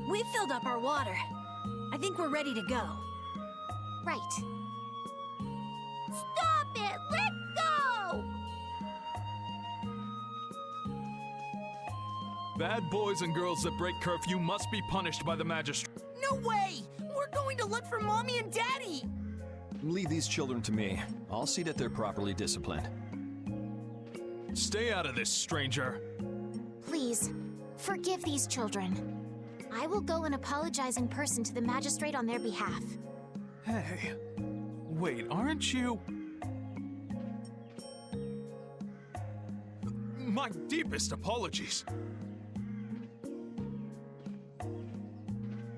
We filled up our water. I think we're ready to go. Right. Stop it! Let go! Bad boys and girls that break curfew must be punished by the magistrate. No way! We're going to look for Mommy and Daddy! Leave these children to me. I'll see that they're properly disciplined. Stay out of this, stranger. Please, forgive these children. I will go and apologize in person to the magistrate on their behalf. Hey, wait, aren't you? My deepest apologies.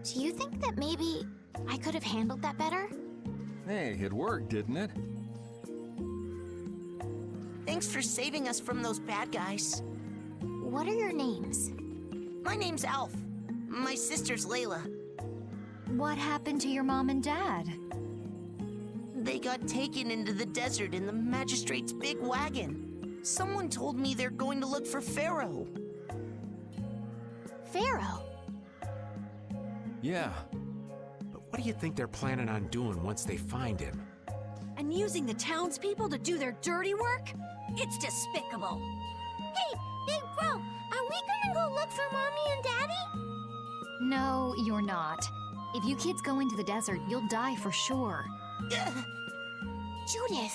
Do you think that maybe I could have handled that better? Hey, it worked, didn't it? Thanks for saving us from those bad guys. What are your names? My name's Alf. My sister's Layla. What happened to your mom and dad? They got taken into the desert in the magistrate's big wagon. Someone told me they're going to look for Pharaoh. Pharaoh? Yeah. But what do you think they're planning on doing once they find him? And using the townspeople to do their dirty work? It's despicable. Hey, Big Bro, are we gonna go look for Mommy and Daddy? No, you're not. If you kids go into the desert, you'll die for sure. Judith!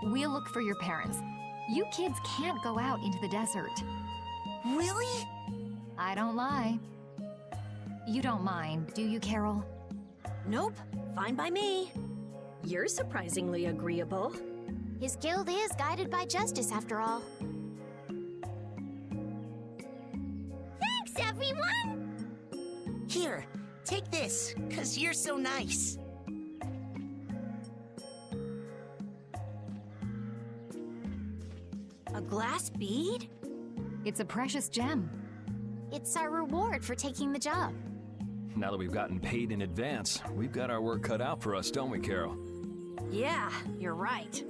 We'll look for your parents. You kids can't go out into the desert. Really? I don't lie. You don't mind, do you, Carol? Nope, fine by me. You're surprisingly agreeable. His guild is guided by justice, after all. Thanks, everyone! Here, take this, 'cause you're so nice. A glass bead? It's a precious gem. It's our reward for taking the job. Now that we've gotten paid in advance, we've got our work cut out for us, don't we, Carol? Yeah, you're right.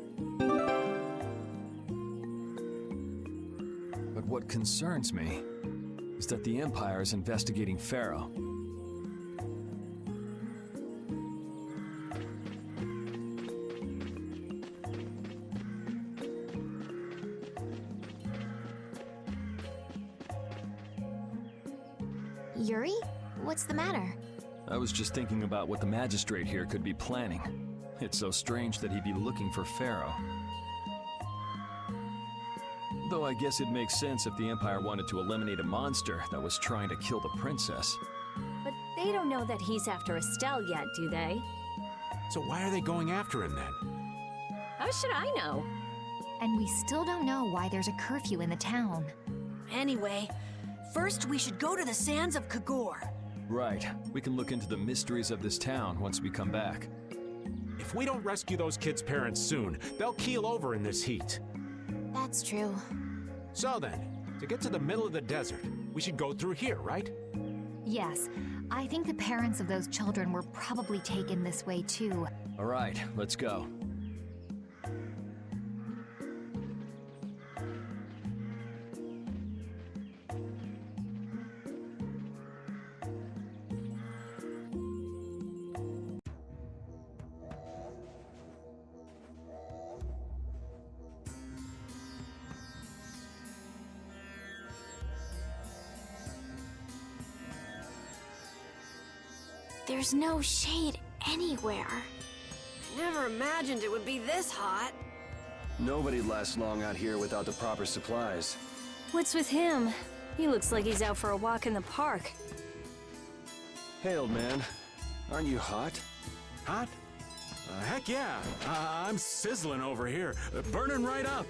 But what concerns me is that the Empire is investigating Pharaoh. Yuri? What's the matter? I was just thinking about what the magistrate here could be planning. It's so strange that he'd be looking for Pharaoh. Though I guess it makes sense if the Empire wanted to eliminate a monster that was trying to kill the princess. But they don't know that he's after Estelle yet, do they? So why are they going after him then? How should I know? And we still don't know why there's a curfew in the town. Anyway, first we should go to the sands of Kagor. Right. We can look into the mysteries of this town once we come back. If we don't rescue those kids' parents soon, they'll keel over in this heat. That's true. So then, to get to the middle of the desert, we should go through here, right? Yes, I think the parents of those children were probably taken this way too. All right, let's go. There's no shade anywhere. Never imagined it would be this hot. Nobody lasts long out here without the proper supplies. What's with him? He looks like he's out for a walk in the park. Hey, old man. Aren't you hot? Hot? Heck yeah. I'm sizzling over here, burning right up.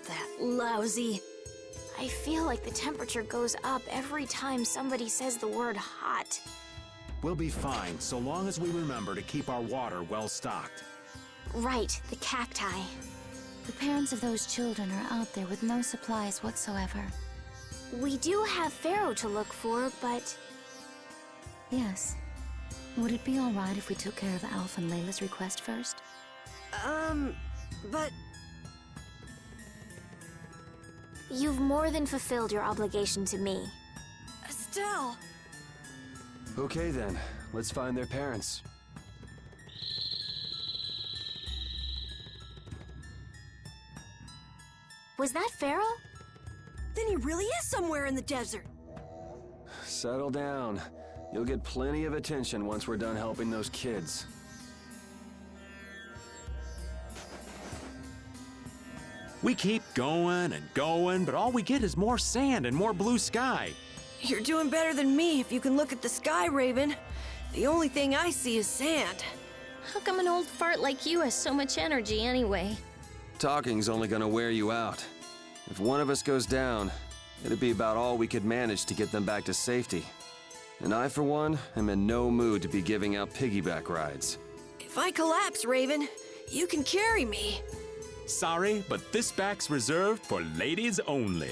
That lousy. I feel like the temperature goes up every time somebody says the word hot. We'll be fine, so long as we remember to keep our water well stocked. Right, the cacti. The parents of those children are out there with no supplies whatsoever. We do have Pharaoh to look for, but... Yes. Would it be all right if we took care of Alf and Layla's request first? But... You've more than fulfilled your obligation to me. tell. Okay then, let's find their parents. Was that Pharaoh? Then he really is somewhere in the desert. Settle down. You'll get plenty of attention once we're done helping those kids. We keep going and going, but all we get is more sand and more blue sky. You're doing better than me if you can look at the sky, Raven. The only thing I see is sand. How come an old fart like you has so much energy anyway? Talking's only gonna wear you out. If one of us goes down, it'd be about all we could manage to get them back to safety. And I, for one, am in no mood to be giving out piggyback rides. If I collapse, Raven, you can carry me. Sorry, but this back's reserved for ladies only.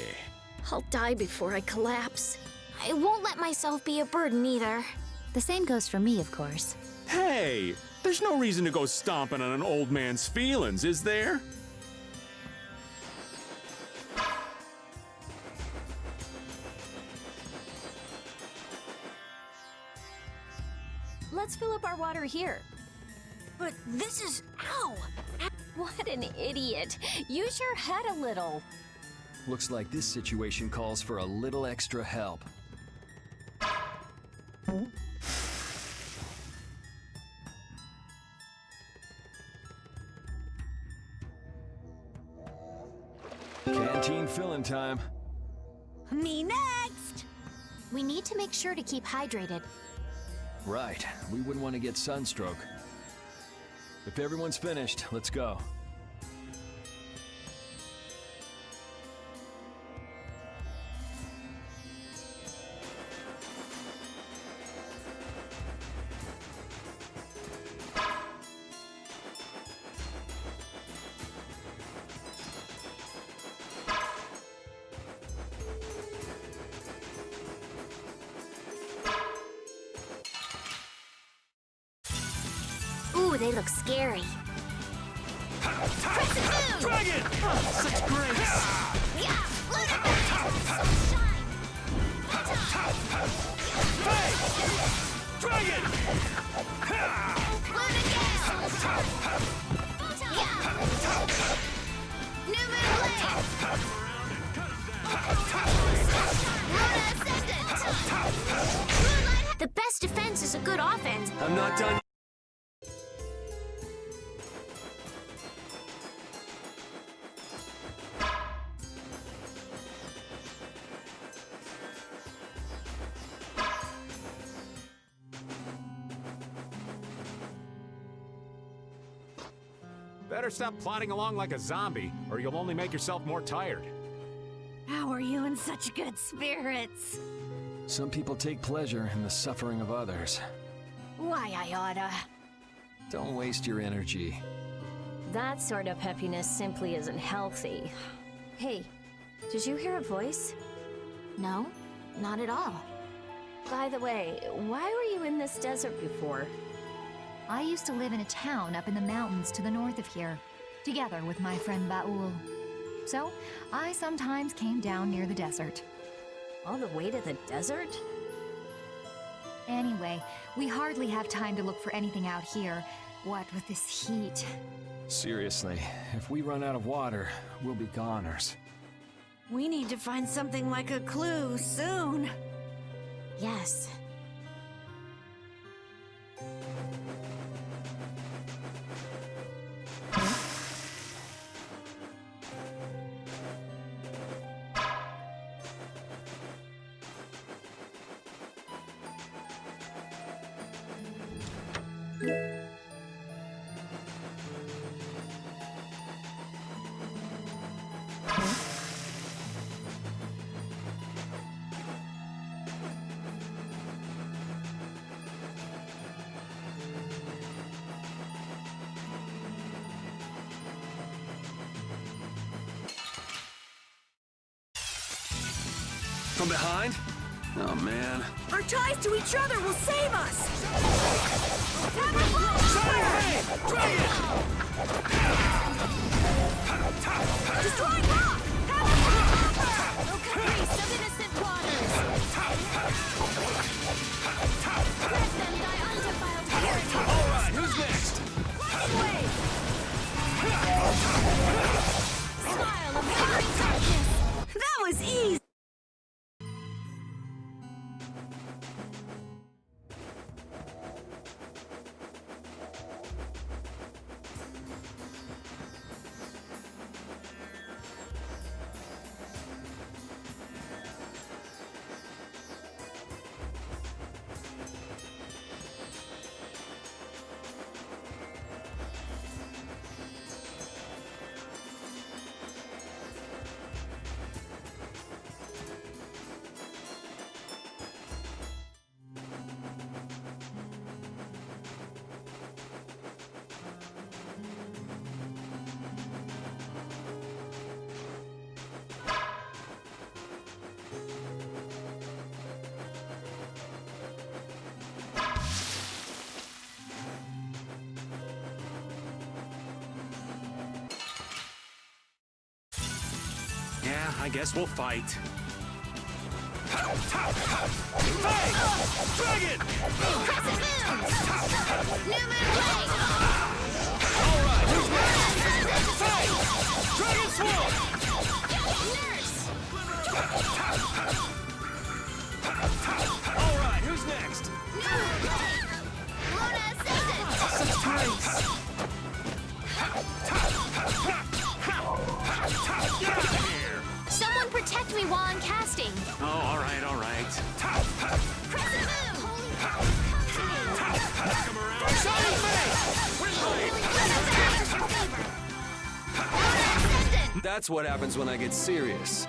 I'll die before I collapse. I won't let myself be a burden either. The same goes for me, of course. Hey, there's no reason to go stomping on an old man's feelings, is there? Let's fill up our water here. But this is... Ow! What an idiot. Use your head a little. Looks like this situation calls for a little extra help. Canteen filling time. Me next! We need to make sure to keep hydrated. Right, we wouldn't want to get sunstroke. If everyone's finished, let's go. Ooh, they look scary. Dragon! Such grace! Yeah, Shine! Hey! Dragon! New The best defense is a good offense. I'm not done. Better stop plodding along like a zombie, or you'll only make yourself more tired. How are you in such good spirits? Some people take pleasure in the suffering of others. Why, I oughta. Don't waste your energy. That sort of happiness simply isn't healthy. Hey, did you hear a voice? No, not at all. By the way, why were you in this desert before? I used to live in a town up in the mountains to the north of here, together with my friend Baul. So, I sometimes came down near the desert. All the way to the desert? Anyway, we hardly have time to look for anything out here, what with this heat. Seriously, if we run out of water, we'll be goners. We need to find something like a clue soon. Yes. From behind? Oh, man. Our ties to each other will save us! Destroying rock! No caprice of innocent waters! I guess we'll fight. Hey! Dragon! New moon blade! Alright, who's next? Hey! Dragon Swarm! Nurse! Alright, who's next? New moon blade! Luna Ascendant! Surprise! Get out of here! Someone protect me while I'm casting! Oh, all right, all right. Crescent moon! Come around! Shining Face! Luna Ascendant! That's what happens when I get serious.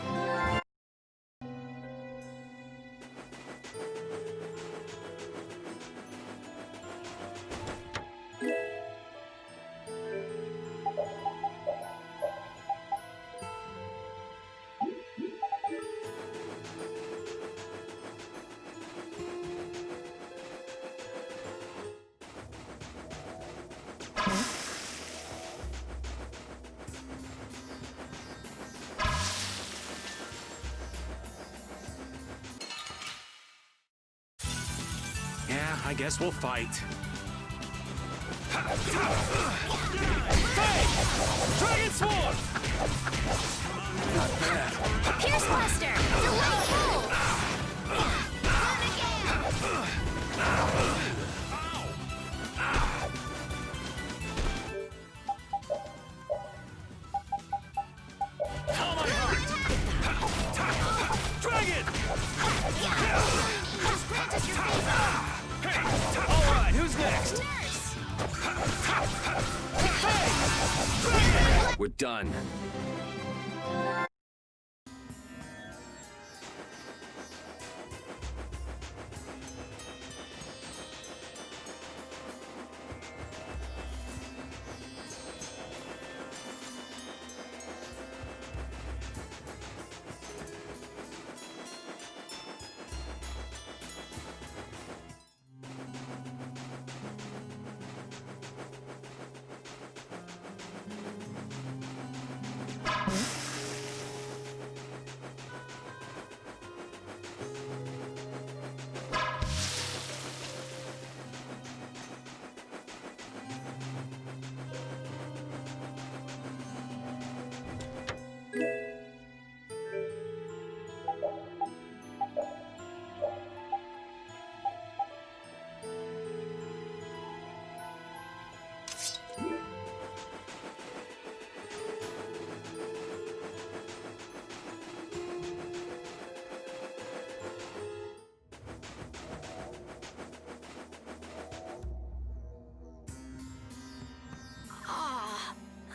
Yeah, I guess we'll fight. Hey! Dragon Swarm! Pierce Blaster! Delay pull! Luna Gale! Calm my heart! Dragon! Just grant us your favor! Hey! Alright, who's next? Nurse! We're done.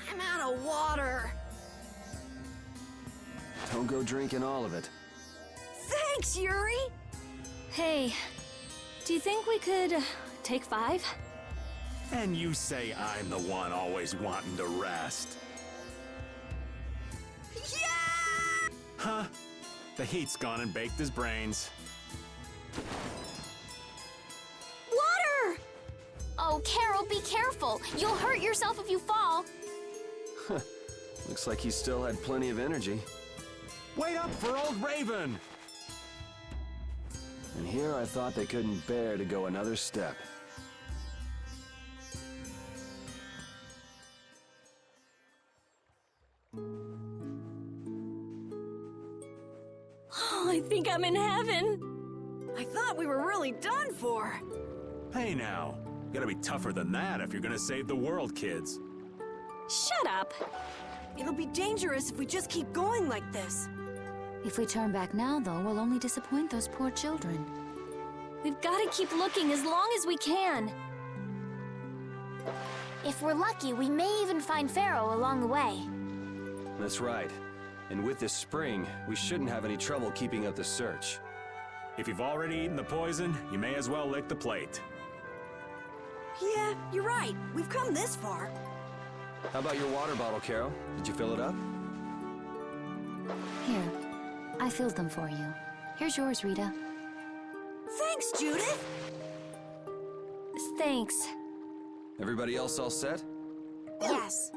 I'm out of water. Don't go drinking all of it. Thanks, Yuri! Hey, do you think we could take 5? And you say I'm the one always wanting to rest. Yeah! Huh? The heat's gone and baked his brains. Water! Oh, Carol, be careful. You'll hurt yourself if you fall. Looks like he still had plenty of energy. Wait up for old Raven! And here I thought they couldn't bear to go another step. Oh, I think I'm in heaven. I thought we were really done for. Hey now, you gotta be tougher than that if you're gonna save the world, kids. Shut up. It'll be dangerous if we just keep going like this. If we turn back now, though, we'll only disappoint those poor children. We've got to keep looking as long as we can. If we're lucky, we may even find Pharaoh along the way. That's right. And with this spring, we shouldn't have any trouble keeping up the search. If you've already eaten the poison, you may as well lick the plate. Yeah, you're right. We've come this far. How about your water bottle, Carol? Did you fill it up? Here, I filled them for you. Here's yours, Rita. Thanks, Judith! Thanks. Everybody else all set? Yes.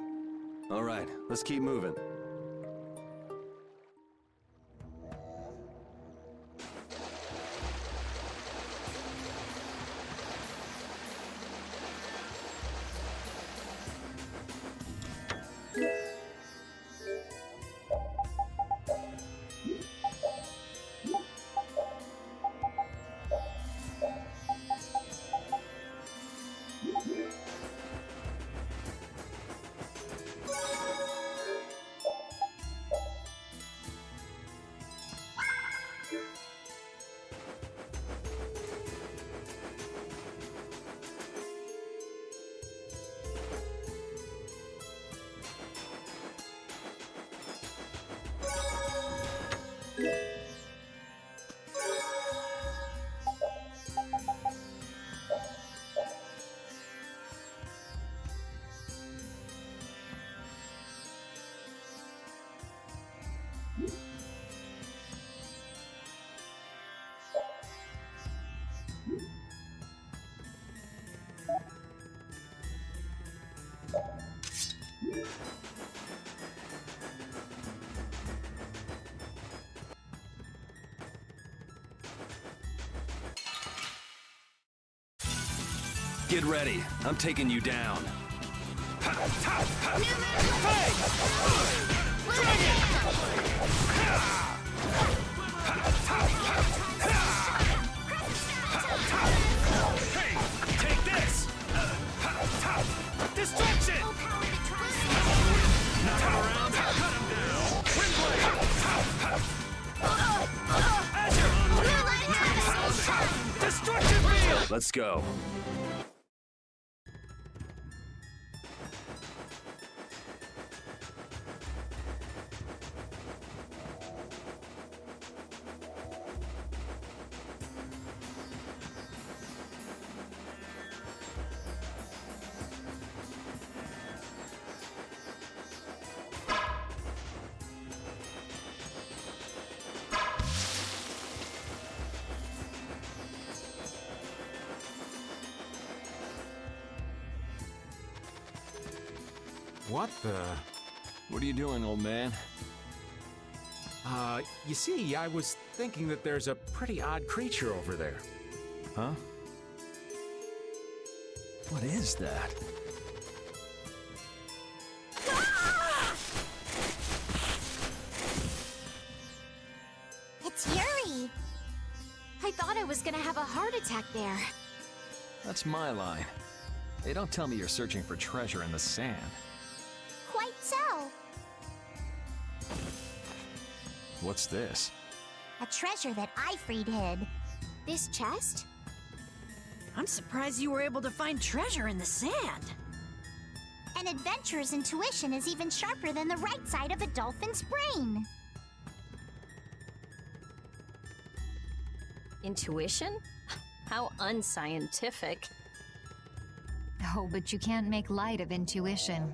All right, let's keep moving. Get ready. I'm taking you down. Hey, take this! Destruction! Knock him around, cut him down! Windblade! Azure! Destruction field! Let's go. What the... What are you doing, old man? You see, I was thinking that there's a pretty odd creature over there. Huh? What is that? It's Yuri! I thought I was gonna have a heart attack there. That's my line. Hey, don't tell me you're searching for treasure in the sand. Quite so. What's this? A treasure that Ifrid hid. This chest? I'm surprised you were able to find treasure in the sand. An adventurer's intuition is even sharper than the right side of a dolphin's brain. Intuition? How unscientific. Oh, but you can't make light of intuition.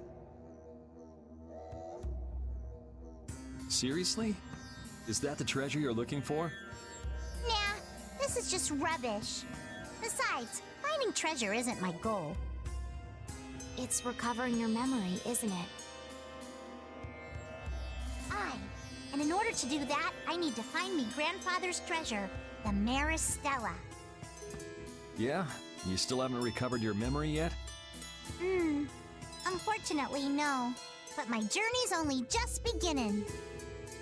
Seriously? Is that the treasure you're looking for? Nah, this is just rubbish. Besides, finding treasure isn't my goal. It's recovering your memory, isn't it? And in order to do that, I need to find me grandfather's treasure, the Maris Stella. Yeah? You still haven't recovered your memory yet? Unfortunately, no. But my journey's only just beginning.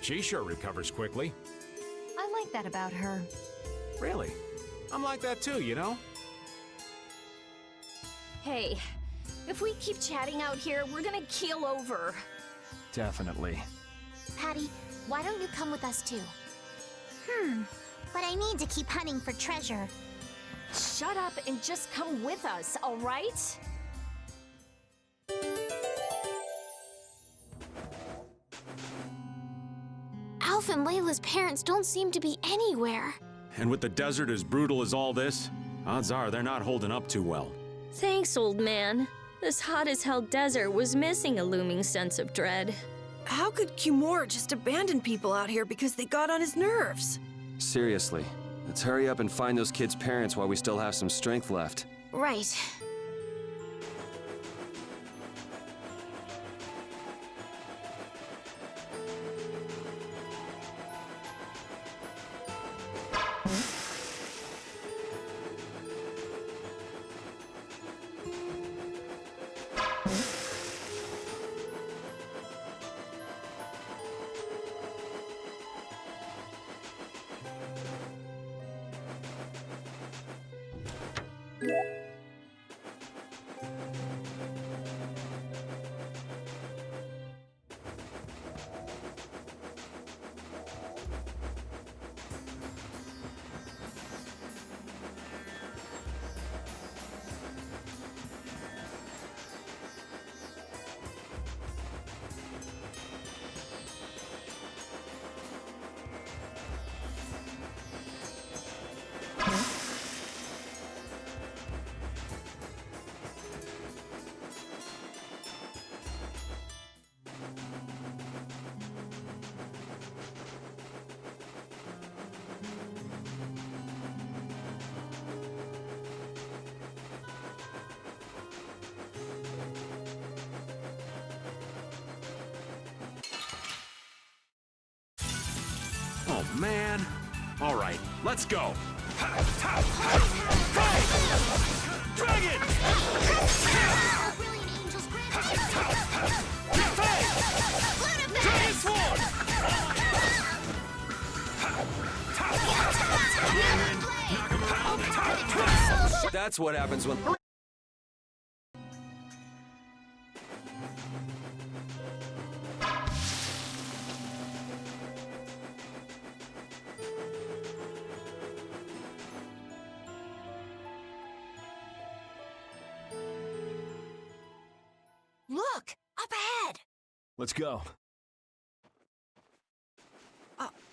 She sure recovers quickly. I like that about her. Really? I'm like that too, you know? Hey, if we keep chatting out here, we're gonna keel over. Definitely. Patty, why don't you come with us too? But I need to keep hunting for treasure. Shut up and just come with us, all right? Alf and Layla's parents don't seem to be anywhere. And with the desert as brutal as all this, odds are they're not holding up too well. Thanks, old man. This hot-as-hell desert was missing a looming sense of dread. How could Kimura just abandon people out here because they got on his nerves? Seriously, let's hurry up and find those kids' parents while we still have some strength left. Right. man. All right, let's go. Dragon! Brilliant Angel's Grand Dragon Sword! That's what happens when... Look! Up ahead! Let's go.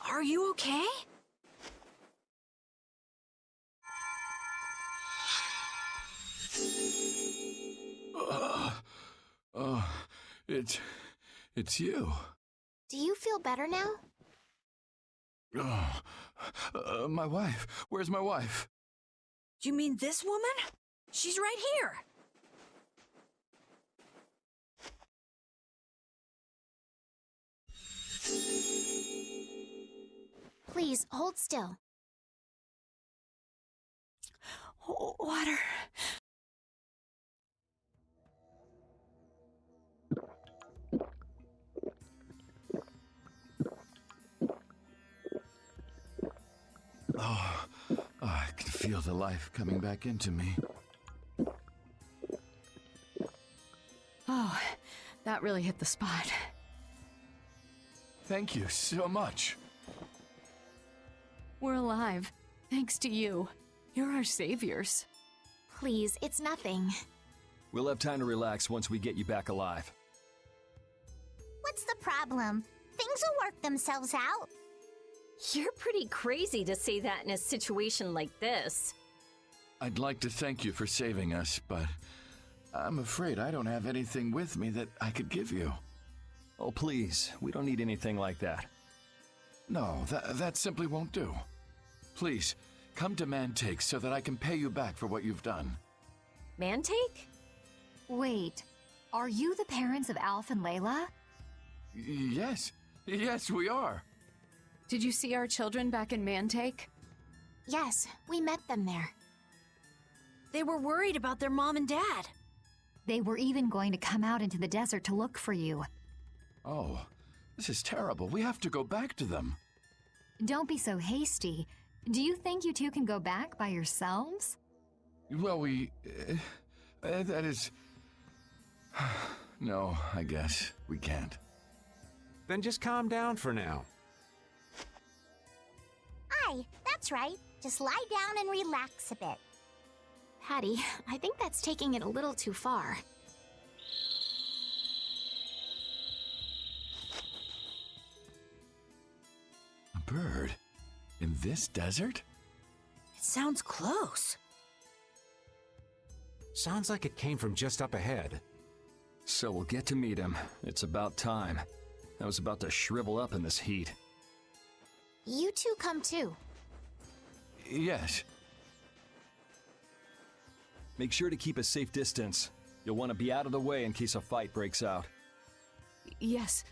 Are you okay? It's you. Do you feel better now? My wife. Where's my wife? You mean this woman? She's right here. Please, hold still. Water. Oh, I can feel the life coming back into me. Oh, that really hit the spot. Thank you so much. We're alive, thanks to you. You're our saviors. Please, it's nothing. We'll have time to relax once we get you back alive. What's the problem? Things will work themselves out. You're pretty crazy to say that in a situation like this. I'd like to thank you for saving us, but I'm afraid I don't have anything with me that I could give you. Oh, please, we don't need anything like that. No, that simply won't do. Please, come to Mantake so that I can pay you back for what you've done. Mantake? Wait, are you the parents of Alf and Layla? Yes, we are. Did you see our children back in Mantake? Yes, we met them there. They were worried about their mom and dad. They were even going to come out into the desert to look for you. Oh, this is terrible. We have to go back to them. Don't be so hasty. Do you think you two can go back by yourselves? Well, that is... No, I guess we can't. Then just calm down for now. Aye, that's right. Just lie down and relax a bit. Patty, I think that's taking it a little too far. A bird? In this desert? It sounds close. Sounds like it came from just up ahead. So we'll get to meet him. It's about time. I was about to shrivel up in this heat. You two come too. Yes. Make sure to keep a safe distance. You'll want to be out of the way in case a fight breaks out. Yes.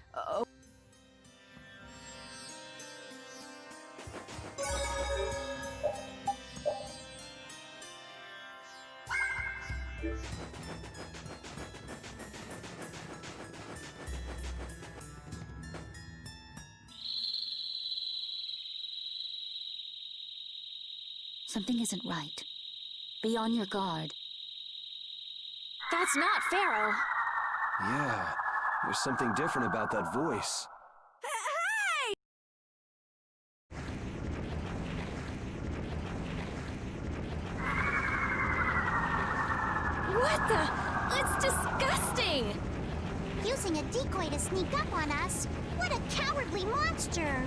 Something isn't right. Be on your guard. That's not Pharaoh. Yeah, there's something different about that voice. What the? It's disgusting! Using a decoy to sneak up on us. What a cowardly monster!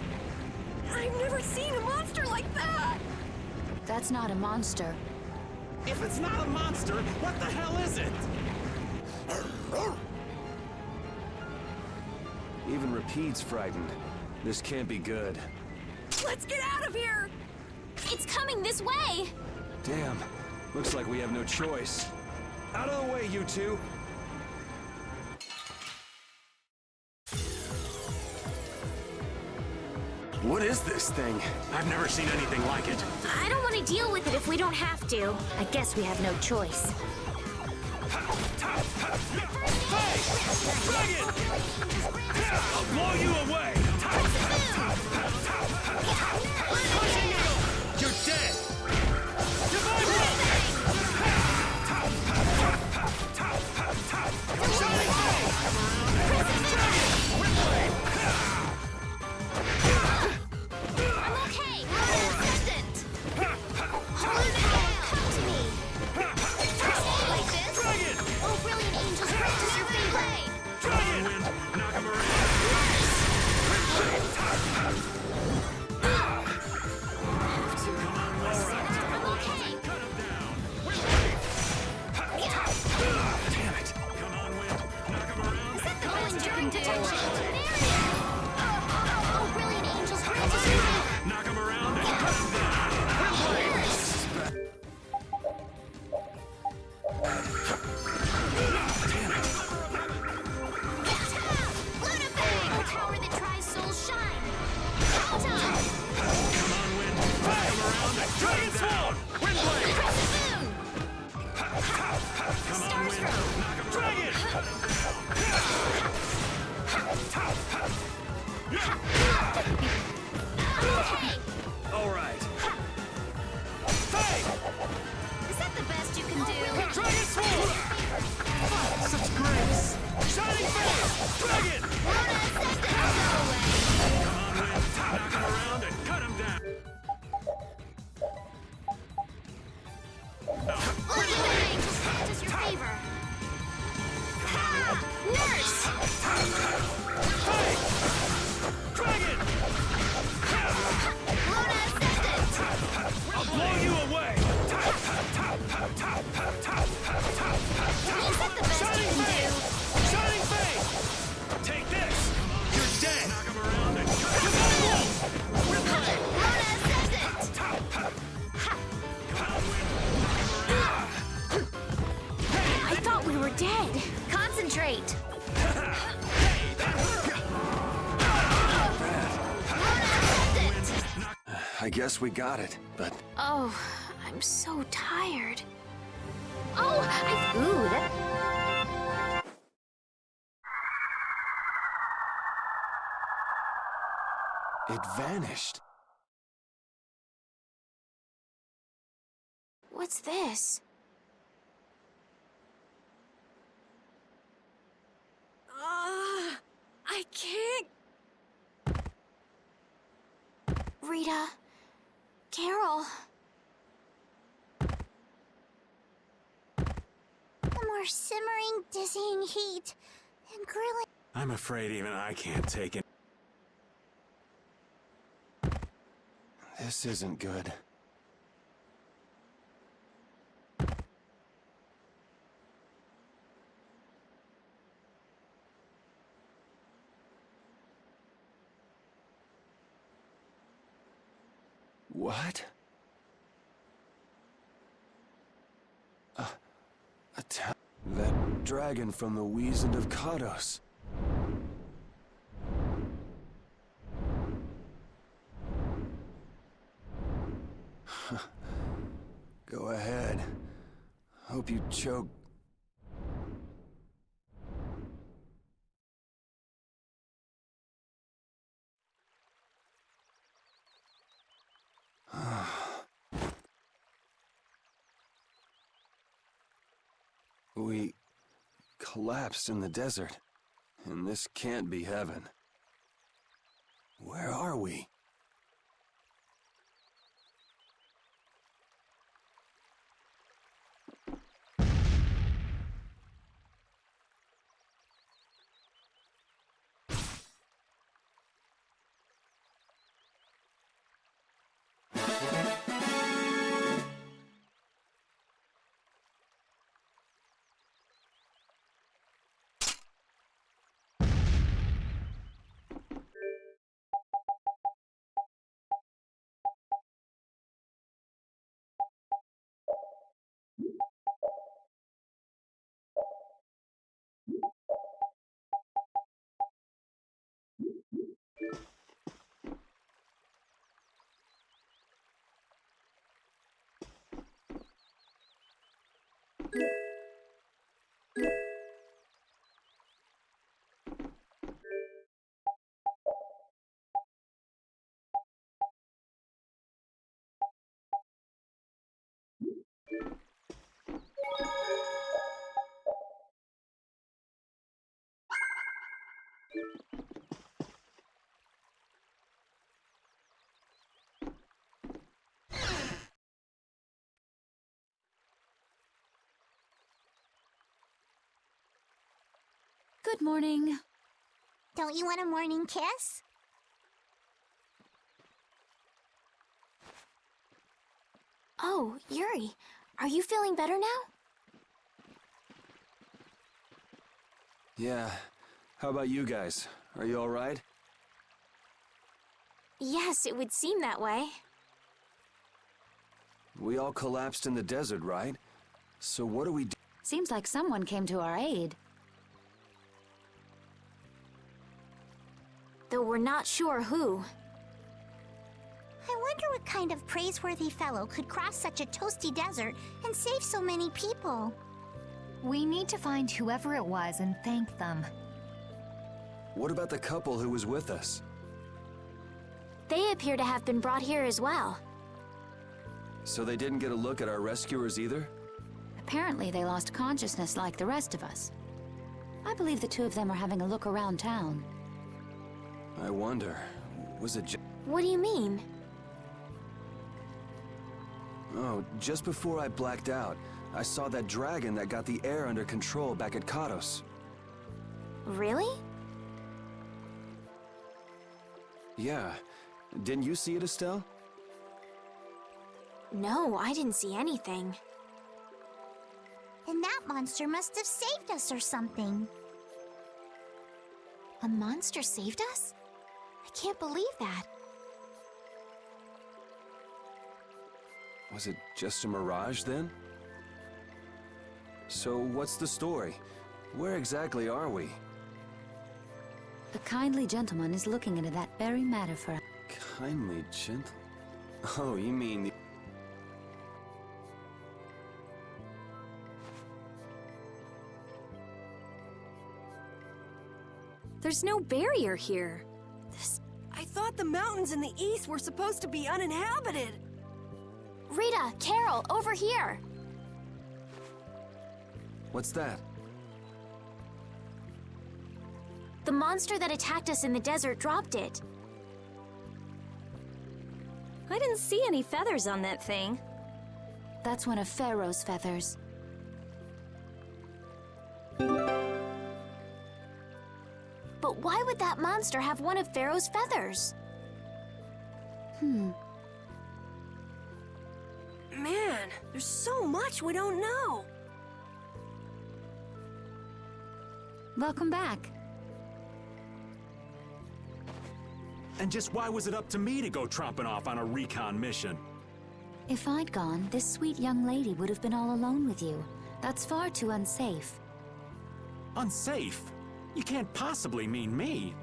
I've never seen a monster like that! That's not a monster. If it's not a monster, what the hell is it? Even Rapide's frightened. This can't be good. Let's get out of here! It's coming this way! Damn, looks like we have no choice. Out of the way, you two! What is this thing? I've never seen anything like it. I don't want to deal with it if we don't have to. I guess we have no choice. I'll blow you away! You're dead! I'm okay. Assistant. Hold it down. Come to me. Like this. Oh, brilliant angels, grant us your favor. Knock him around! I'm okay. Cut him down! Damn it! Come on, Wind! Knock him around! Is that the best you can do? There it is. Oh, brilliant angels, grant us your favor. Knock him around and cut him down! Luna Bang! The tower that tries souls shine. Come on, Wind! Knock him around and cut him down! Windblade! Crescent Moon! Come on, Wind! Starstroke! Knock him Dragon! Okay. All right. Is that the best you can do? Dragon Sword! Such grace! Shining Face! Dragon! Luna Ascendant! Go away! Come on, Wind! Knock him around and cut him down! Luna Bang! Grant us your favor. Nurse! Dragon! Luna Ascendant! I'll blow you away! Is that the best you Shining can do? Face! Shining Face! Take this! You're dead! Knock him around and cut him down! Luna Ascendant! I thought we were dead. Concentrate. Luna Ascendant! I guess we got it, but Oh, I'm so tired. Oh, ooh, that... it vanished. What's this? I can't. Rita. Carol. The more simmering, dizzying heat and grilling. I'm afraid even I can't take it. This isn't good. What? That dragon from the Wizened of Kados. Go ahead. Hope you choke. We collapsed in the desert, and this can't be heaven. Where are we? Good morning. Don't you want a morning kiss? Oh, Yuri, are you feeling better now? Yeah. How about you guys? Are you alright? Yes, it would seem that way. We all collapsed in the desert, right? So what do we do? Seems like someone came to our aid. Though we're not sure who. I wonder what kind of praiseworthy fellow could cross such a toasty desert and save so many people. We need to find whoever it was and thank them. What about the couple who was with us? They appear to have been brought here as well. So they didn't get a look at our rescuers either? Apparently they lost consciousness like the rest of us. I believe the two of them are having a look around town. I wonder, was it What do you mean? Oh, just before I blacked out, I saw that dragon that got the air under control back at Katos. Really? Yeah. Didn't you see it, Estelle? No, I didn't see anything. And that monster must have saved us or something. A monster saved us? I can't believe that. Was it just a mirage then? So what's the story? Where exactly are we? The kindly gentleman is looking into that very matter for us. Kindly gentle? Oh, you mean the... There's no barrier here. I thought the mountains in the east were supposed to be uninhabited. Rita, Carol, over here! What's that? The monster that attacked us in the desert dropped it. I didn't see any feathers on that thing. That's one of Pharaoh's feathers. But why would that monster have one of Pharaoh's feathers? Man, there's so much we don't know. Welcome back. And just why was it up to me to go tromping off on a recon mission? If I'd gone, this sweet young lady would have been all alone with you. That's far too unsafe. Unsafe? You can't possibly mean me.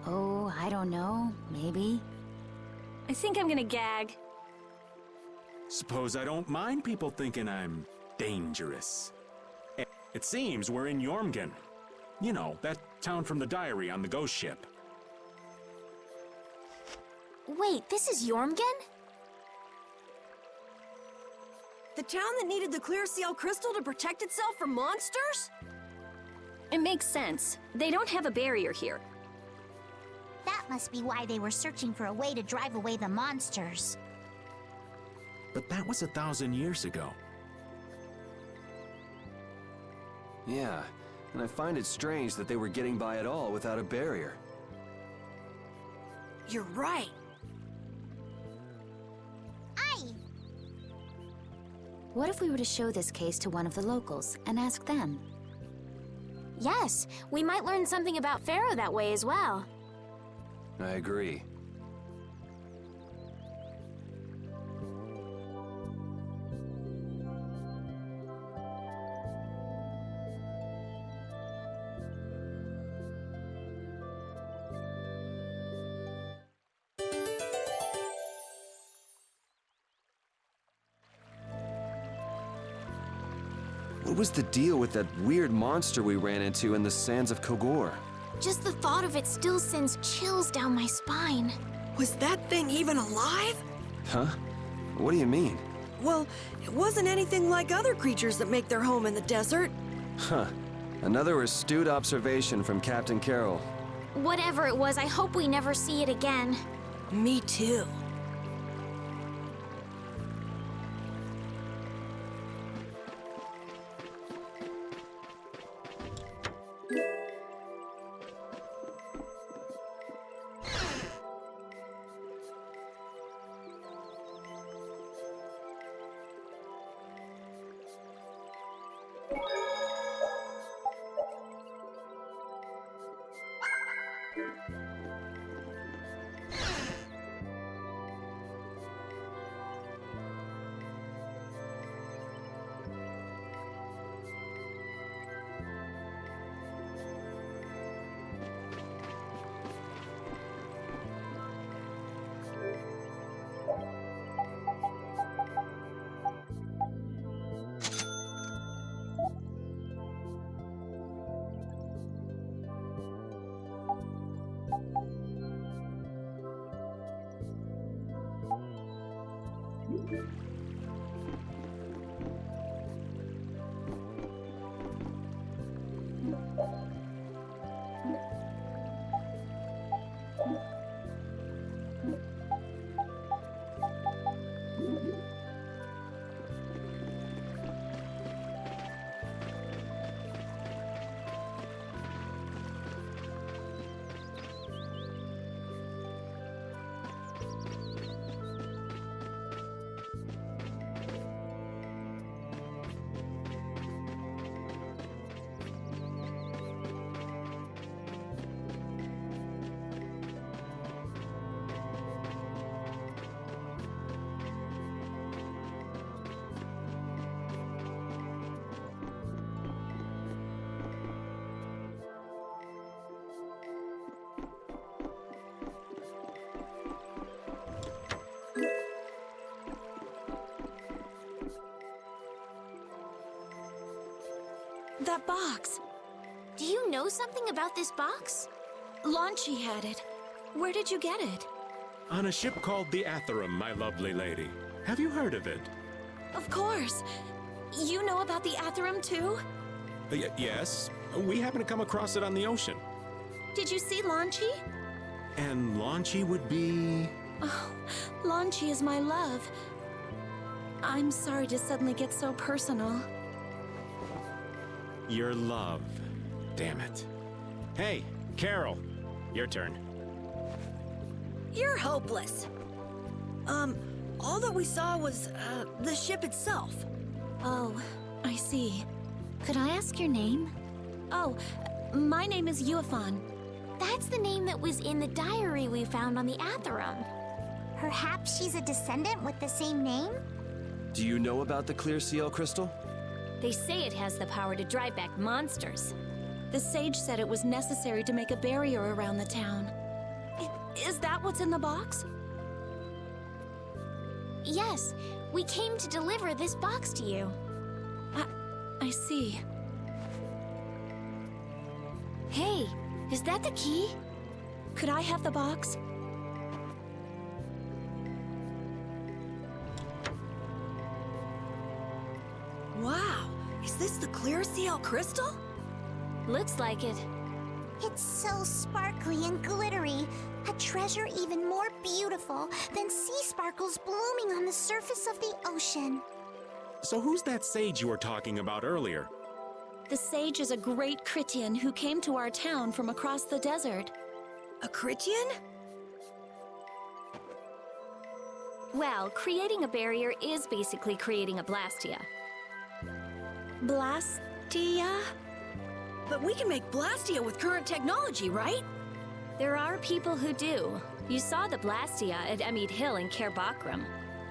Oh, I don't know. Maybe. I think I'm gonna gag. Suppose I don't mind people thinking I'm dangerous. It seems we're in Jormungand. You know, that town from the diary on the ghost ship. Wait, this is Jormungand? The town that needed the clear seal crystal to protect itself from monsters? It makes sense. They don't have a barrier here. That must be why they were searching for a way to drive away the monsters. But that was 1,000 years ago. Yeah, and I find it strange that they were getting by at all without a barrier. You're right. What if we were to show this case to one of the locals and ask them? Yes, we might learn something about Pharaoh that way as well. I agree. What was the deal with that weird monster we ran into in the sands of Kogor? Just the thought of it still sends chills down my spine. Was that thing even alive? Huh? What do you mean? Well, it wasn't anything like other creatures that make their home in the desert. Huh. Another astute observation from Captain Carroll. Whatever it was, I hope we never see it again. Me too. That box. Do you know something about this box? Launchie had it. Where did you get it? On a ship called the Atherum, my lovely lady. Have you heard of it? Of course. You know about the Atherum too? Yes. We happened to come across it on the ocean. Did you see Launchie? And Launchie would be... Oh, Launchie is my love. I'm sorry to suddenly get so personal. Your love. Damn it. Hey, Carol. Your turn. You're hopeless. All that we saw was, the ship itself. Oh, I see. Could I ask your name? Oh, my name is Yuafan. That's the name that was in the diary we found on the Atherum. Perhaps she's a descendant with the same name? Do you know about the clear CL crystal? They say it has the power to drive back monsters. The sage said it was necessary to make a barrier around the town. Is that what's in the box? Yes, we came to deliver this box to you. I see. Hey, is that the key? Could I have the box? Wow, is this the clear CL crystal? Looks like it. It's so sparkly and glittery. A treasure even more beautiful than sea sparkles blooming on the surface of the ocean. So who's that sage you were talking about earlier? The sage is a great Critian who came to our town from across the desert. A Critian? Well, creating a barrier is basically creating a Blastia. Blastia? But we can make Blastia with current technology, right? There are people who do. You saw the Blastia at Emmede Hill in Cair Bakram.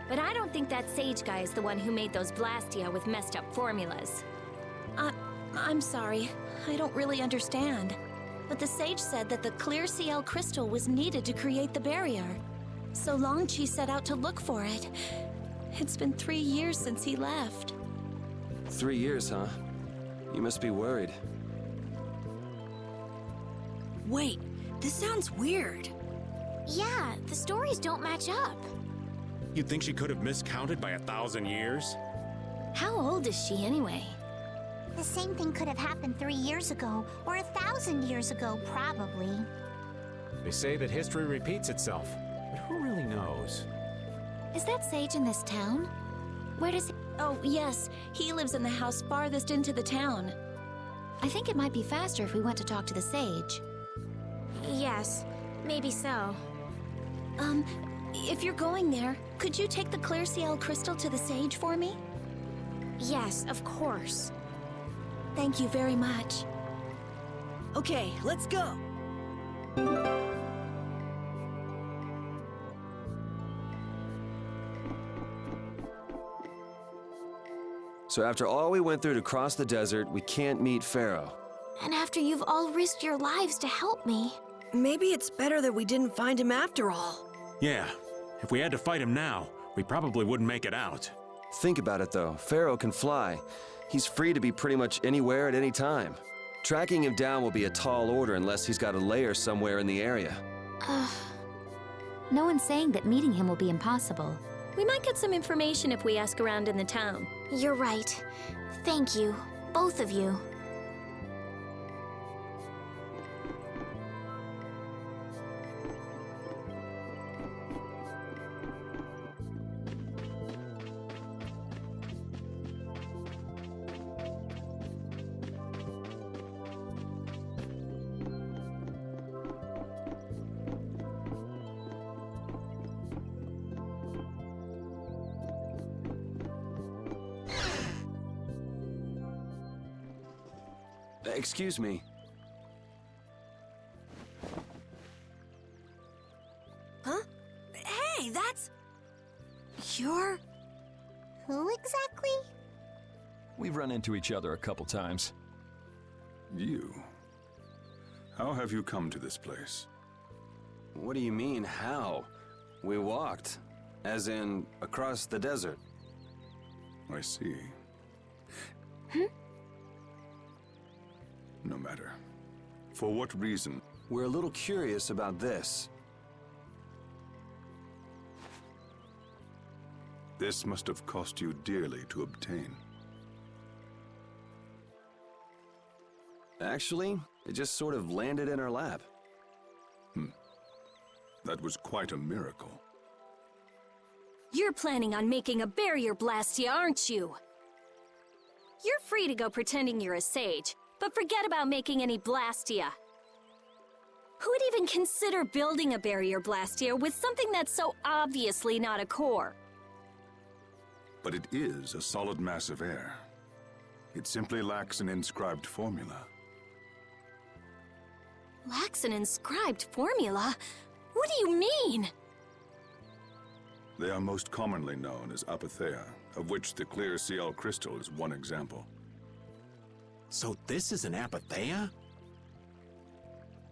But I don't think that sage guy is the one who made those Blastia with messed up formulas. I'm sorry. I don't really understand. But the sage said that the clear CL crystal was needed to create the barrier. So Longchi set out to look for it. It's been 3 years since he left. 3 years, huh? You must be worried. Wait, this sounds weird. Yeah, the stories don't match up. You'd think she could have miscounted by 1,000 years? How old is she anyway? The same thing could have happened 3 years ago, or 1,000 years ago, probably. They say that history repeats itself, but who really knows? Is that sage in this town? Where does he... Oh, yes. He lives in the house farthest into the town. I think it might be faster if we went to talk to the sage. Yes, maybe so. If you're going there, could you take the clear CL crystal to the sage for me? Yes, of course. Thank you very much. Okay, let's go. So after all we went through to cross the desert, we can't meet Pharaoh. And after you've all risked your lives to help me. Maybe it's better that we didn't find him after all. Yeah, if we had to fight him now, we probably wouldn't make it out. Think about it though, Pharaoh can fly. He's free to be pretty much anywhere at any time. Tracking him down will be a tall order unless he's got a lair somewhere in the area. No one's saying that meeting him will be impossible. We might get some information if we ask around in the town. You're right. Thank you, both of you. Excuse me. Huh? Hey, that's... You're... Who exactly? We've run into each other a couple times. You? How have you come to this place? What do you mean, how? We walked. As in, across the desert. I see. No matter. For what reason? We're a little curious about this. This must have cost you dearly to obtain. Actually, it just sort of landed in our lap. That was quite a miracle. You're planning on making a barrier blastia, aren't you? You're free to go pretending you're a sage, but forget about making any blastia. Who would even consider building a barrier blastia with something that's so obviously not a core? But it is a solid mass of air. It simply lacks an inscribed formula. Lacks an inscribed formula? What do you mean? They are most commonly known as apatheia, of which the clear CL crystal is one example. So this is an apatheia?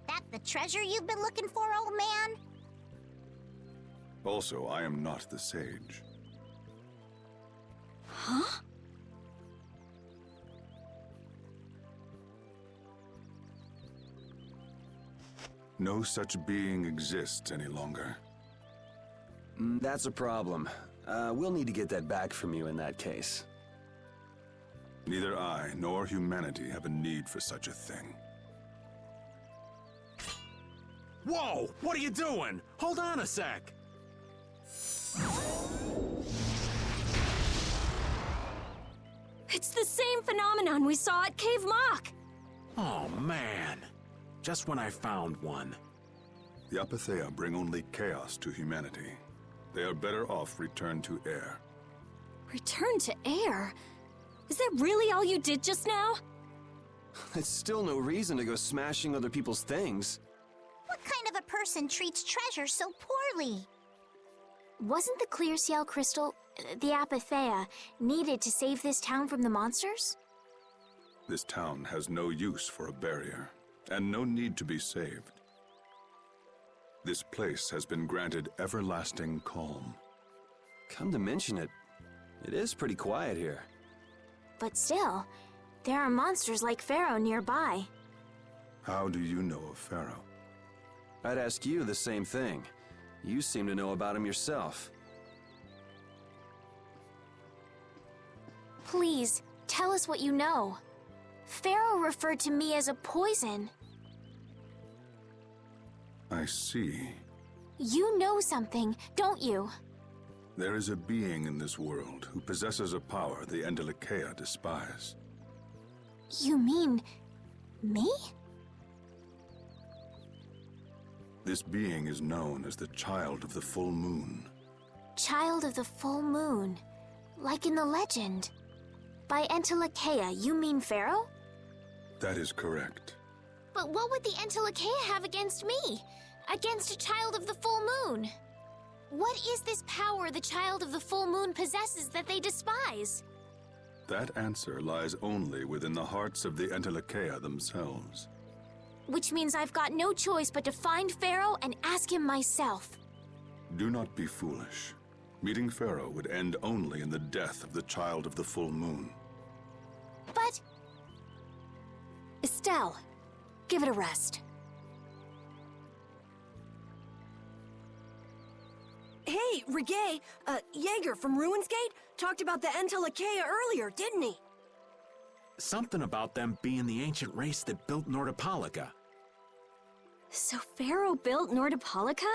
That the treasure you've been looking for, old man? Also, I am not the sage. Huh? No such being exists any longer. That's a problem. We'll need to get that back from you in that case. Neither I nor humanity have a need for such a thing. Whoa! What are you doing? Hold on a sec! It's the same phenomenon we saw at Cave Mock! Oh, man. Just when I found one. The apatheia bring only chaos to humanity. They are better off returned to air. Return to air? Is that really all you did just now? It's still no reason to go smashing other people's things. What kind of a person treats treasure so poorly? Wasn't the clear CL crystal, the apatheia, needed to save this town from the monsters? This town has no use for a barrier, and no need to be saved. This place has been granted everlasting calm. Come to mention it, it is pretty quiet here. But still, there are monsters like Pharaoh nearby. How do you know of Pharaoh? I'd ask you the same thing. You seem to know about him yourself. Please, tell us what you know. Pharaoh referred to me as a poison. I see. You know something, don't you? There is a being in this world who possesses a power the Endelikeia despise. You mean... me? This being is known as the Child of the Full Moon. Child of the Full Moon. Like in the legend. By Endelikeia, you mean Pharaoh? That is correct. But what would the Endelikeia have against me? Against a Child of the Full Moon? What is this power the Child of the Full Moon possesses that they despise? That answer lies only within the hearts of the Endelikeia themselves. Which means I've got no choice but to find Pharaoh and ask him myself. Do not be foolish. Meeting Pharaoh would end only in the death of the Child of the Full Moon. But... Estelle, give it a rest. Hey, Hey, Reggae, Jaeger from Ruinsgate talked about the Entelekea earlier, didn't he? Something about them being the ancient race that built Nordopolica. So Pharaoh built Nordopolica?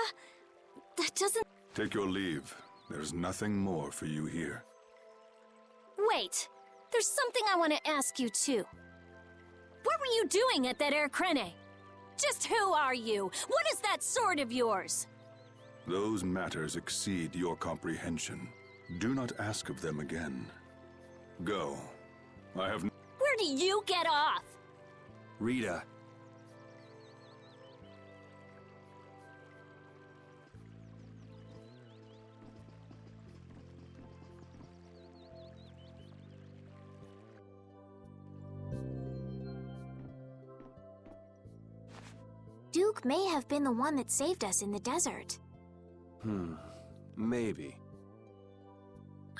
That doesn't... Take your leave. There's nothing more for you here. Wait, there's something I want to ask you too. What were you doing at that Air Krene? Just who are you? What is that sword of yours? Those matters exceed your comprehension. Do not ask of them again. Go. I have... Where do you get off? Rita. Duke may have been the one that saved us in the desert. Maybe.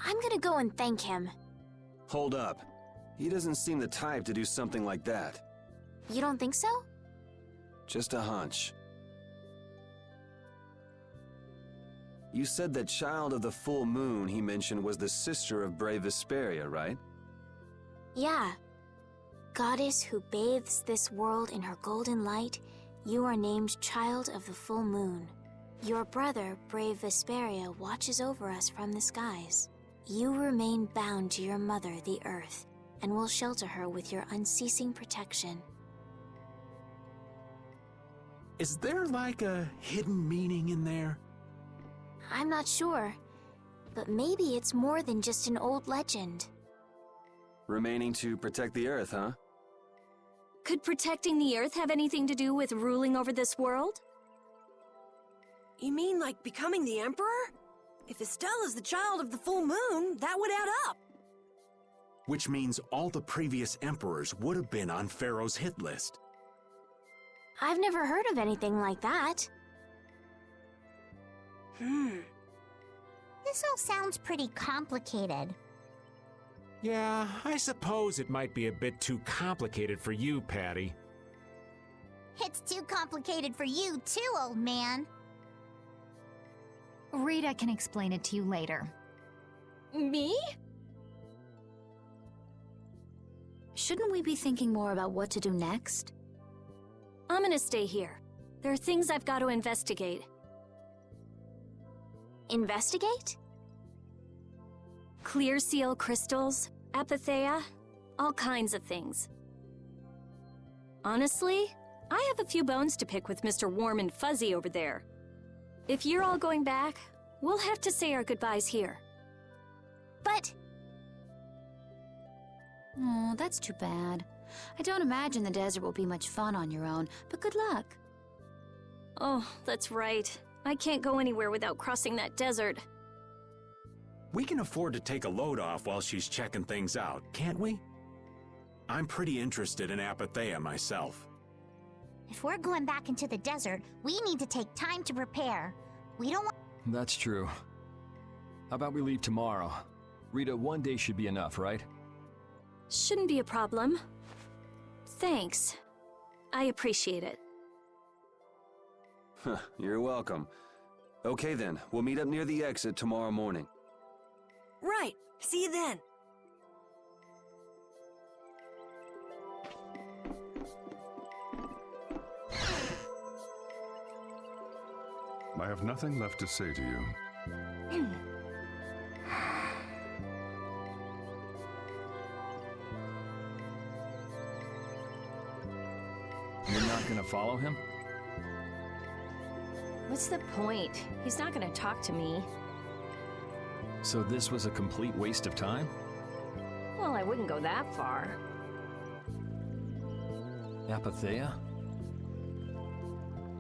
I'm gonna go and thank him. Hold up. He doesn't seem the type to do something like that. You don't think so? Just a hunch. You said that child of the full moon he mentioned was the sister of brave Vesperia, right? Yeah. Goddess who bathes this world in her golden light, you are named Child of the Full Moon. Your brother, brave Vesperia, watches over us from the skies. You remain bound to your mother, the Earth, and will shelter her with your unceasing protection. Is there like a hidden meaning in there? I'm not sure, but maybe it's more than just an old legend. Remaining to protect the Earth, huh? Could protecting the Earth have anything to do with ruling over this world? You mean like becoming the Emperor? If Estella's the child of the full moon, that would add up. Which means all the previous emperors would have been on Pharaoh's hit list. I've never heard of anything like that. This all sounds pretty complicated. Yeah, I suppose it might be a bit too complicated for you, Patty. It's too complicated for you too, old man. Rita can explain it to you later. Me? Shouldn't we be thinking more about what to do next? I'm gonna stay here. There are things I've got to investigate. Investigate? Clear seal crystals, apatheia, all kinds of things. Honestly, I have a few bones to pick with Mr. Warm and Fuzzy over there. If you're all going back, we'll have to say our goodbyes here. But... Oh, that's too bad. I don't imagine the desert will be much fun on your own, but good luck. Oh, that's right. I can't go anywhere without crossing that desert. We can afford to take a load off while she's checking things out, can't we? I'm pretty interested in apatheia myself. If we're going back into the desert, we need to take time to prepare. We don't want... That's true. How about we leave tomorrow? Rita, one day should be enough, right? Shouldn't be a problem. Thanks. I appreciate it. You're welcome. Okay then, we'll meet up near the exit tomorrow morning. Right. See you then. I have nothing left to say to you. You're not gonna follow him? What's the point? He's not gonna talk to me. So this was a complete waste of time? Well, I wouldn't go that far. Apatheia?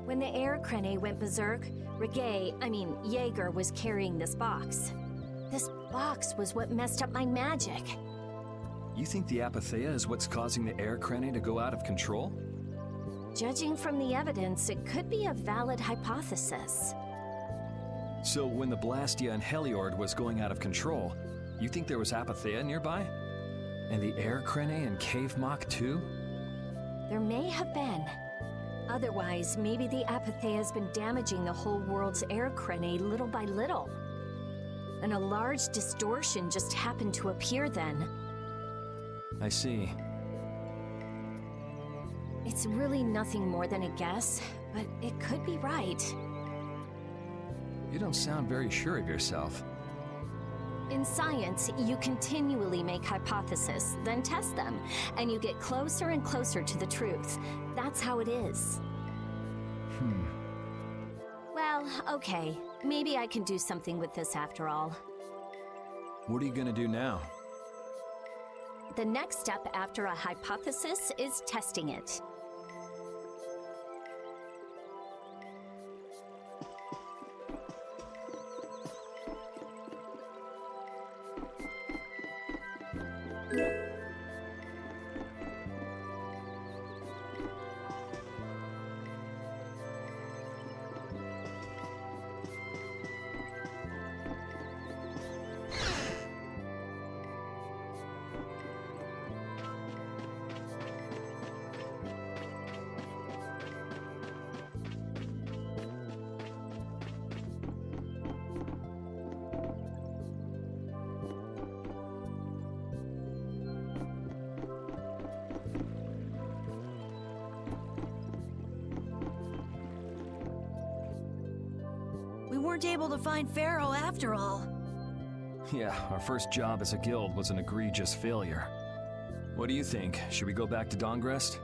When the Air Krene went berserk, Jaeger was carrying this box. This box was what messed up my magic. You think the Apatheia is what's causing the Air Krene to go out of control? Judging from the evidence, it could be a valid hypothesis. So when the Blastia and Heliord was going out of control, you think there was Apatheia nearby? And the Air Krene and Cave Mock too? There may have been. Otherwise, maybe the Apatheia has been damaging the whole world's Air Krene little by little. and a large distortion just happened to appear then. I see. It's really nothing more than a guess, but it could be right. You don't sound very sure of yourself. In science, you continually make hypotheses, then test them, and you get closer and closer to the truth. That's how it is. Well, okay. Maybe I can do something with this after all. What are you gonna do now? The next step after a hypothesis is testing it. We weren't able to find Pharaoh after all. Yeah, our first job as a guild was an egregious failure. What do you think? Should we go back to Dongrest?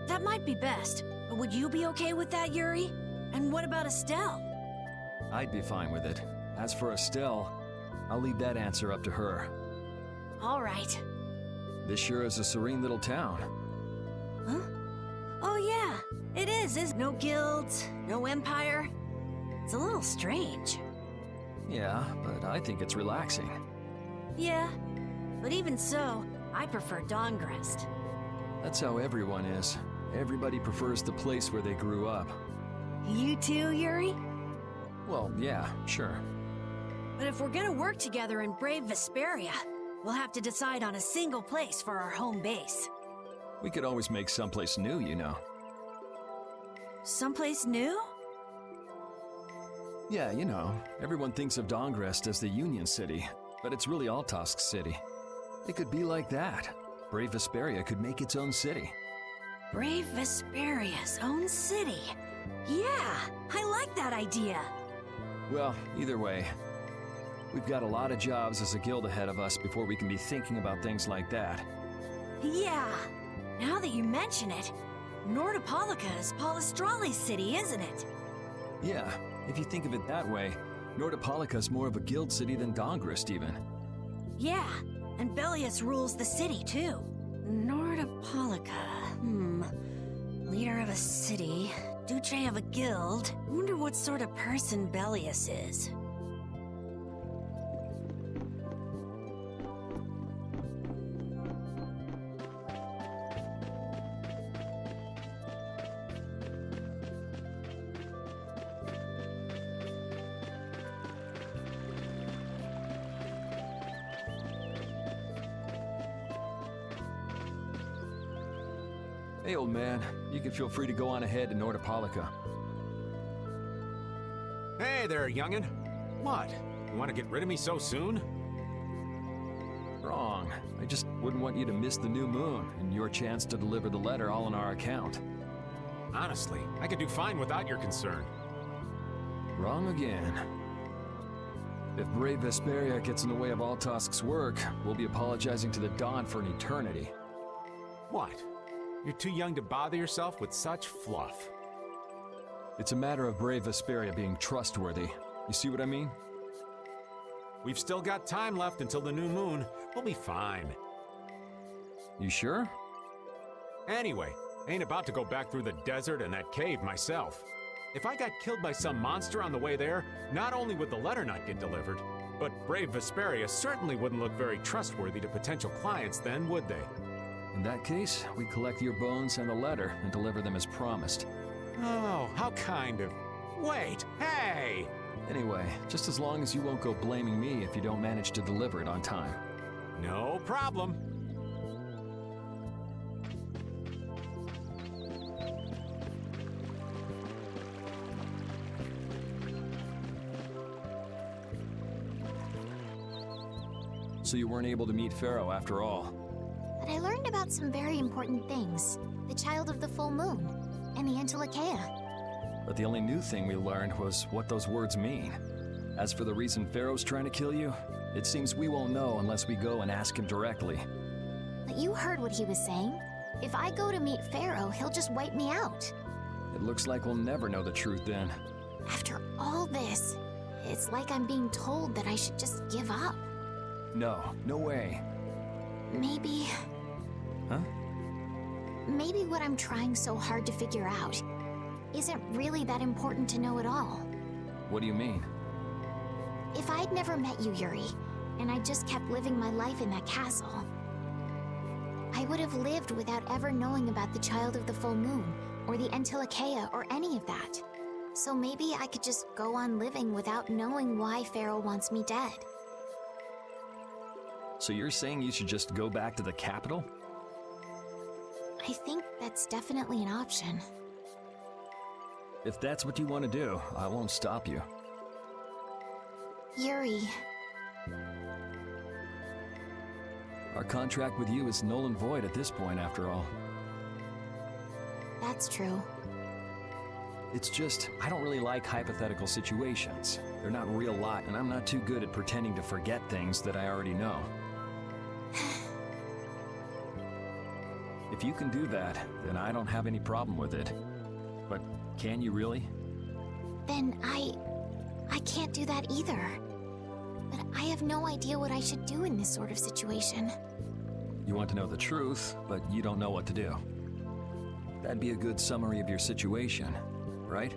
That might be best, but would you be okay with that, Yuri? And what about Estelle? I'd be fine with it. As for Estelle, I'll leave that answer up to her. All right. This sure is a serene little town. Huh? Oh yeah, it is. No guilds, no empire. It's a little strange. Yeah, but I think it's relaxing. Yeah, but even so, I prefer Dongrest. That's how everyone is. Everybody prefers the place where they grew up. You too, Yuri? Well, yeah, sure. But if we're gonna work together in brave Vesperia, we'll have to decide on a single place for our home base. We could always make someplace new, you know. Someplace new? Yeah, you know, everyone thinks of Dongrest as the Union City, but it's really Altosk City. It could be like that. Brave Vesperia could make its own city. Brave Vesperia's own city. Yeah, I like that idea. Well, either way, we've got a lot of jobs as a guild ahead of us before we can be thinking about things like that. Yeah, now that you mention it, Nordopolica is Polistrali's city, isn't it? Yeah, if you think of it that way, Nordopolica's more of a guild city than Dongrest even. Yeah, and Bellius rules the city too. Nordopolica, leader of a city, Duce of a guild. Wonder what sort of person Bellius is. Hey, old man, you can feel free to go on ahead to Nordopolica. Hey there, youngin'. What? You want to get rid of me so soon? Wrong. I just wouldn't want you to miss the new moon and your chance to deliver the letter all on our account. Honestly, I could do fine without your concern. Wrong again. If brave Vesperia gets in the way of Altosk's work, we'll be apologizing to the Dawn for an eternity. What? You're too young to bother yourself with such fluff. It's a matter of brave Vesperia being trustworthy. You see what I mean? We've still got time left until the new moon. We'll be fine. You sure? Anyway, I ain't about to go back through the desert and that cave myself. If I got killed by some monster on the way there, not only would the letter not get delivered, but brave Vesperia certainly wouldn't look very trustworthy to potential clients then, would they? In that case, we collect your bones and the letter and deliver them as promised. Oh, how kind of... Wait, hey! Anyway, just as long as you won't go blaming me if you don't manage to deliver it on time. No problem. So you weren't able to meet Pharaoh after all. But I learned about some very important things. The child of the full moon, and the Antilocheia. But the only new thing we learned was what those words mean. As for the reason Pharaoh's trying to kill you, it seems we won't know unless we go and ask him directly. But you heard what he was saying. If I go to meet Pharaoh, he'll just wipe me out. It looks like we'll never know the truth then. After all this, it's like I'm being told that I should just give up. No, no way. Maybe... Huh? Maybe what I'm trying so hard to figure out isn't really that important to know at all. What do you mean? If I'd never met you, Yuri, and I just kept living my life in that castle, I would have lived without ever knowing about the Child of the Full Moon, or the Antilocheia, or any of that. So maybe I could just go on living without knowing why Pharaoh wants me dead. So you're saying you should just go back to the capital? I think that's definitely an option. If that's what you want to do, I won't stop you. Yuri. Our contract with you is null and void at this point, after all. That's true. It's just, I don't really like hypothetical situations. They're not real life, and I'm not too good at pretending to forget things that I already know. If you can do that, then I don't have any problem with it. But can you really? Then I can't do that either. But I have no idea what I should do in this sort of situation. You want to know the truth, but you don't know what to do. That'd be a good summary of your situation, right?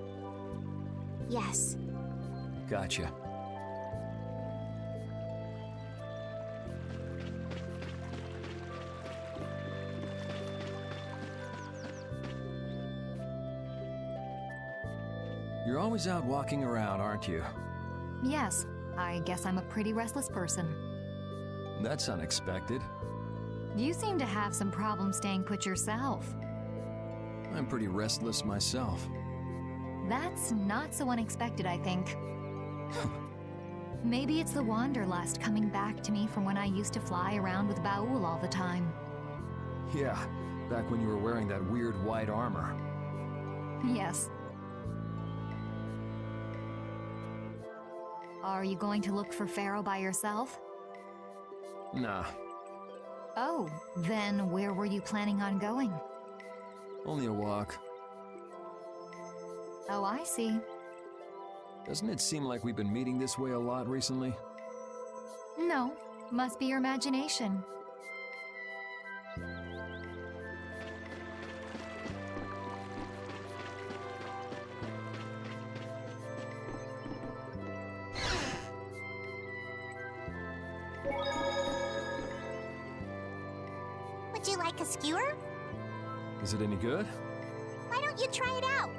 Yes. Gotcha. You're always out walking around, aren't you? Yes, I guess I'm a pretty restless person. That's unexpected. You seem to have some problems staying put yourself. I'm pretty restless myself. That's not so unexpected, I think. Maybe it's the wanderlust coming back to me from when I used to fly around with Baul all the time. Yeah, back when you were wearing that weird white armor. Yes. Are you going to look for Pharaoh by yourself? Nah. Oh, then where were you planning on going? Only a walk. Oh, I see. Doesn't it seem like we've been meeting this way a lot recently? No, must be your imagination. Would you like a skewer? Is it any good? Why don't you try it out?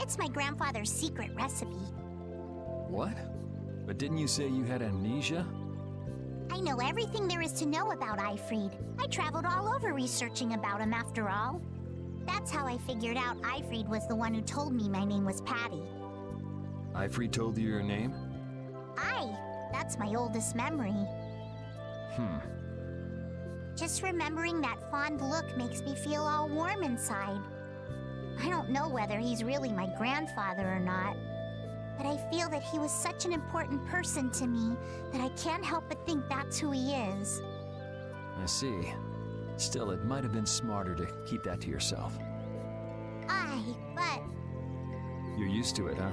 It's my grandfather's secret recipe. What? But didn't you say you had amnesia? I know everything there is to know about Eifried. I traveled all over researching about him after all. That's how I figured out Eifried was the one who told me my name was Patty. Eifried told you your name? That's my oldest memory. Just remembering that fond look makes me feel all warm inside. I don't know whether he's really my grandfather or not, but I feel that he was such an important person to me that I can't help but think that's who he is. I see. Still, it might have been smarter to keep that to yourself. But... You're used to it, huh?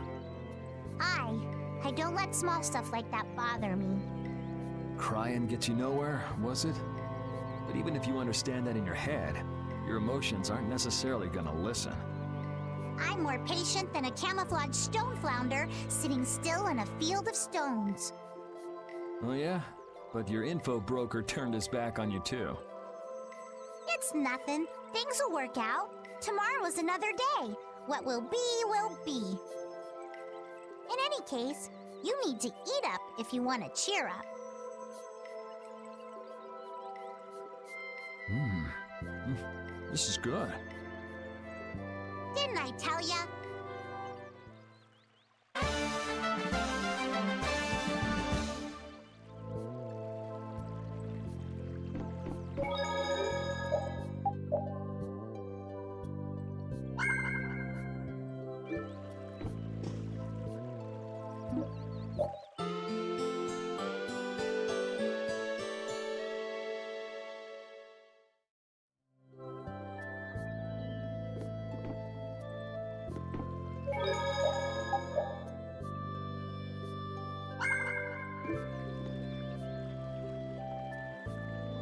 I don't let small stuff like that bother me. Crying gets you nowhere, was it? But even if you understand that in your head, your emotions aren't necessarily gonna listen. I'm more patient than a camouflaged stone flounder sitting still in a field of stones. Oh yeah? But your info broker turned his back on you too. It's nothing. Things will work out. Tomorrow is another day. What will be, will be. In any case, you need to eat up if you want to cheer up. This is good. Didn't I tell ya?